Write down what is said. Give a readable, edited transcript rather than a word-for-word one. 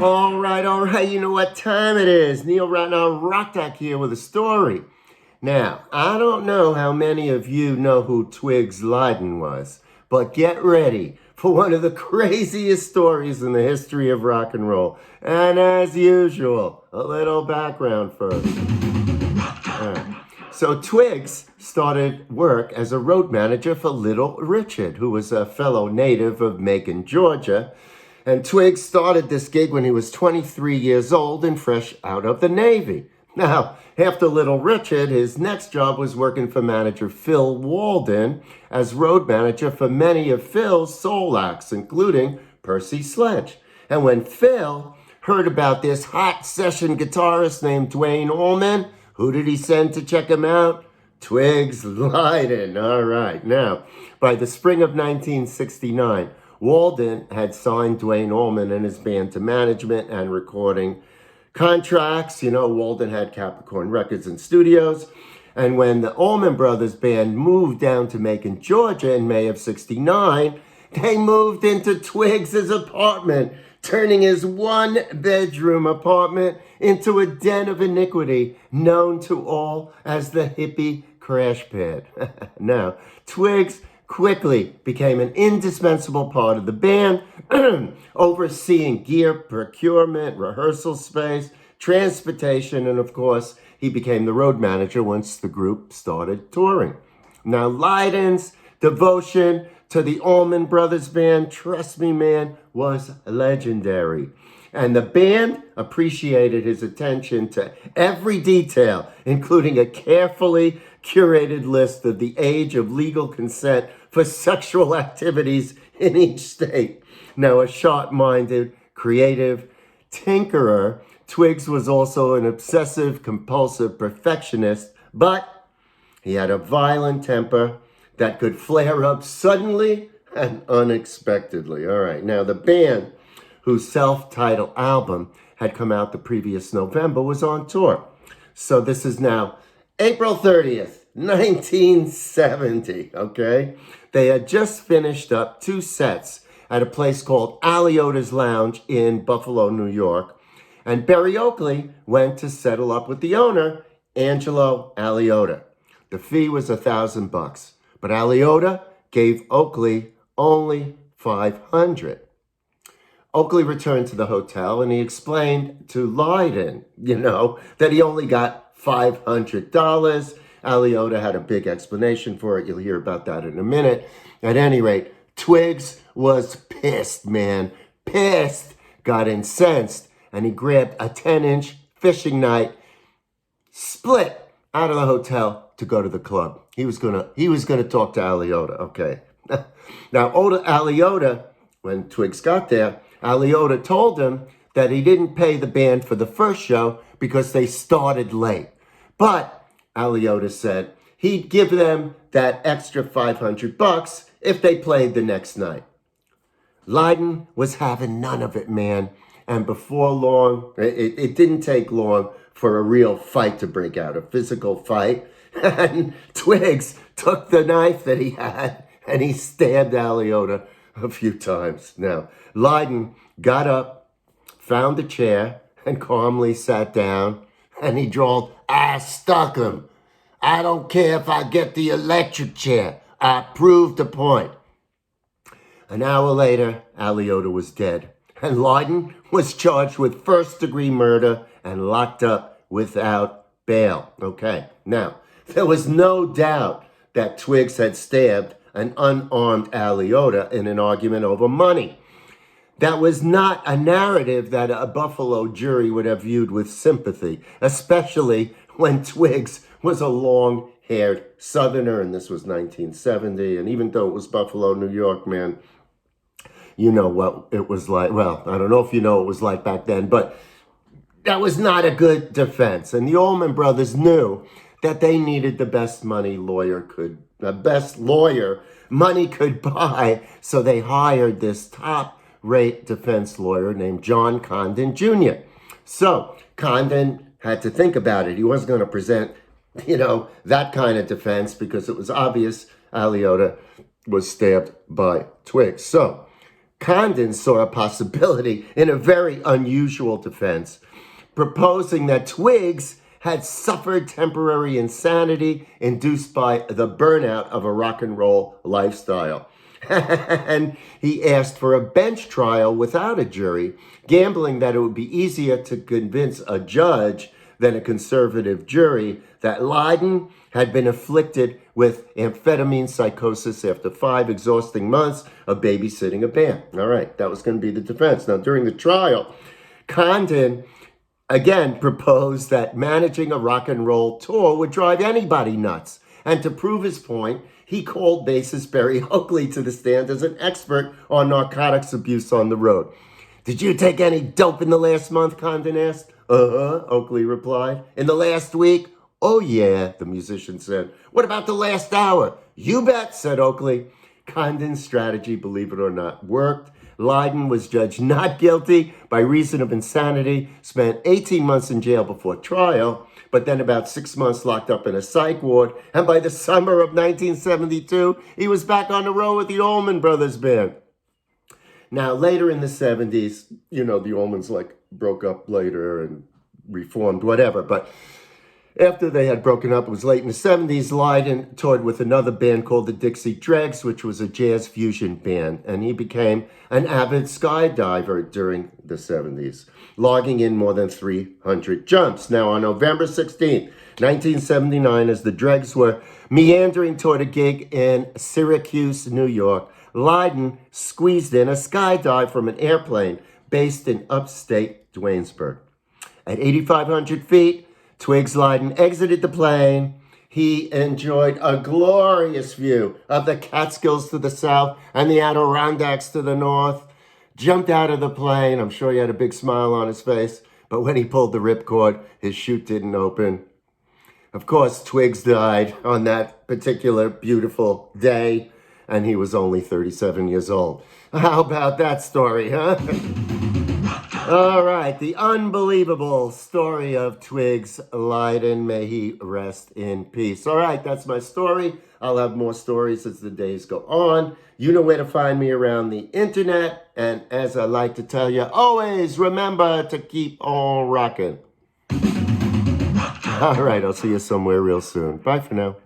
All right. You know what time it is. Neil Ratner Rocktack here with a story. Now, I don't know how many of you know who Twiggs Lyndon was, but get ready for one of the craziest stories in the history of rock and roll. And as usual, a little background first. So Twiggs started work as a road manager for Little Richard, who was a fellow native of Macon, Georgia. And Twiggs started this gig when he was 23 years old and fresh out of the Navy. Now, after Little Richard, his next job was working for manager Phil Walden as road manager for many of Phil's soul acts, including Percy Sledge. And when Phil heard about this hot session guitarist named Duane Allman, who did he send to check him out? Twiggs Lyndon. All right. Now, by the spring of 1969, Walden had signed Duane Allman and his band to management and recording contracts. You know, Walden had Capricorn Records and Studios. And when the Allman Brothers band moved down to Macon, Georgia in May of 69, they moved into Twiggs' apartment, turning his one-bedroom apartment into a den of iniquity known to all as the hippie crash pad. Now, Twiggs quickly became an indispensable part of the band, overseeing gear procurement, rehearsal space, transportation, and of course, he became the road manager once the group started touring. Now, Lyndon's devotion to the Allman Brothers band, trust me, man, was legendary. And the band appreciated his attention to every detail, including a carefully curated list of the age of legal consent for sexual activities in each state. Now, a sharp-minded, creative tinkerer, Twiggs was also an obsessive-compulsive perfectionist, but he had a violent temper that could flare up suddenly and unexpectedly. All right, now the band, whose self-titled album had come out the previous November, was on tour. So this is now April 30th, 1970, okay? They had just finished up 2 sets at a place called Aliota's Lounge in Buffalo, New York. And Barry Oakley went to settle up with the owner, Angelo Aliota. The fee was $1,000, but Aliota gave Oakley only $500. Oakley returned to the hotel and he explained to Lyndon, that he only got $500. Aliota had a big explanation for it. You'll hear about that in a minute. At any rate, Twiggs was pissed, man. Pissed. Got incensed. And he grabbed a 10-inch fishing knife, split out of the hotel to go to the club. He was gonna talk to Aliota, okay. Now, Aliota, when Twiggs got there, Aliota told him that he didn't pay the band for the first show because they started late. But Aliota said he'd give them that extra $500 if they played the next night. Lyndon was having none of it, man. And before long, it didn't take long for a real fight to break out, a physical fight. And Twiggs took the knife that he had and he stabbed Aliota a few times. Now, Lyndon got up, found a chair, and calmly sat down. And he drawled, "I stuck him. I don't care if I get the electric chair. I proved the point." An hour later, Aliota was dead. And Lyndon was charged with first-degree murder and locked up without bail. Okay, now, there was no doubt that Twiggs had stabbed an unarmed Aliota in an argument over money. That was not a narrative that a Buffalo jury would have viewed with sympathy, especially when Twiggs was a long-haired Southerner, and this was 1970, and even though it was Buffalo, New York, man, you know what it was like. Well, I don't know if you know what it was like back then, but that was not a good defense. And the Allman Brothers knew that they needed the best lawyer money could buy, so they hired this top-rate defense lawyer named John Condon Jr. So Condon had to think about it. He wasn't going to present, that kind of defense because it was obvious Aliota was stabbed by Twiggs. So Condon saw a possibility in a very unusual defense, proposing that Twiggs had suffered temporary insanity induced by the burnout of a rock and roll lifestyle. And he asked for a bench trial without a jury, gambling that it would be easier to convince a judge than a conservative jury that Lyndon had been afflicted with amphetamine psychosis after 5 exhausting months of babysitting a band. All right, that was going to be the defense. Now, during the trial, Condon again proposed that managing a rock and roll tour would drive anybody nuts. And to prove his point, he called bassist Barry Oakley to the stand as an expert on narcotics abuse on the road. "Did you take any dope in the last month?" Condon asked. Oakley replied. "In the last week?" "Oh, yeah," the musician said. "What about the last hour?" "You bet," said Oakley. Condon's strategy, believe it or not, worked. Lyndon was judged not guilty by reason of insanity, spent 18 months in jail before trial, but then about 6 months locked up in a psych ward. And by the summer of 1972, he was back on the road with the Allman Brothers Band. Now, later in the 70s, the Allmans broke up later and reformed, whatever. But after they had broken up, it was late in the 70s, Lyndon toured with another band called the Dixie Dregs, which was a jazz fusion band. And he became an avid skydiver during the 70s, logging in more than 300 jumps. Now, on November 16th, 1979, as the Dregs were meandering toward a gig in Syracuse, New York, Lyndon squeezed in a skydive from an airplane based in upstate Duanesburg. At 8,500 feet, Twiggs Lyndon exited the plane. He enjoyed a glorious view of the Catskills to the south and the Adirondacks to the north. Jumped out of the plane. I'm sure he had a big smile on his face. But when he pulled the ripcord, his chute didn't open. Of course, Twiggs died on that particular beautiful day, and he was only 37 years old. How about that story, huh? All right, the unbelievable story of Twiggs Lyndon. May he rest in peace. All right, that's my story. I'll have more stories as the days go on. You know where to find me around the internet. And as I like to tell you, always remember to keep on rocking. All right, I'll see you somewhere real soon. Bye for now.